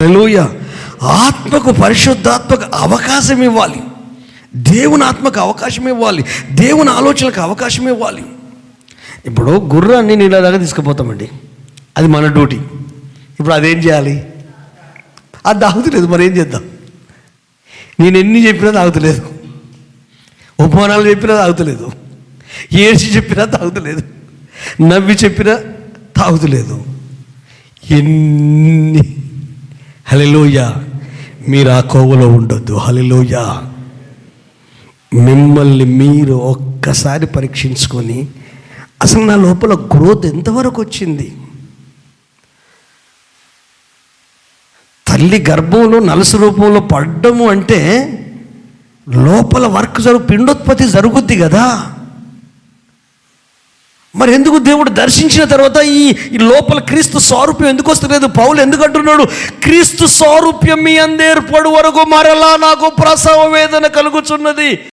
హల్లెలూయా. ఆత్మకు, పరిశుద్ధాత్మకు అవకాశం ఇవ్వాలి. దేవుని ఆత్మకు అవకాశం ఇవ్వాలి. దేవుని ఆలోచనలకు అవకాశం ఇవ్వాలి. ఇప్పుడు గుర్రాన్ని నీళ్ళ దాకా తీసుకుపోతామండి, అది మన డ్యూటీ. ఇప్పుడు అదేం చేయాలి? అది తాగుతలేదు, మరి ఏం చేద్దాం? నేను ఎన్ని చెప్పినా తాగుతలేదు, ఉపమానాలు చెప్పినా తాగుతలేదు, ఏడ్చి చెప్పినా తాగుతలేదు, నవ్వి చెప్పినా తాగుతలేదు. ఎన్ని హల్లెలూయా. మీరు ఆ కోవలో ఉండొద్దు. హల్లెలూయా. మిమ్మల్ని మీరు ఒక్కసారి పరీక్షించుకొని, అసలు నా లోపల గ్రోత్ ఎంతవరకు వచ్చింది? తల్లి గర్భంలో నలస రూపంలో పడ్డము అంటే లోపల వర్క్ పిండోత్పత్తి జరుగుద్ది కదా. మరి ఎందుకు దేవుడు దర్శించిన తర్వాత ఈ లోపల క్రీస్తు స్వారూప్యం ఎందుకు వస్తలేదు? పౌలు ఎందుకు అంటున్నాడు, క్రీస్తు స్వారూప్యం మీ అందేర్పడు వరకు మరలా నాకు ప్రసవ వేదన కలుగుచున్నది.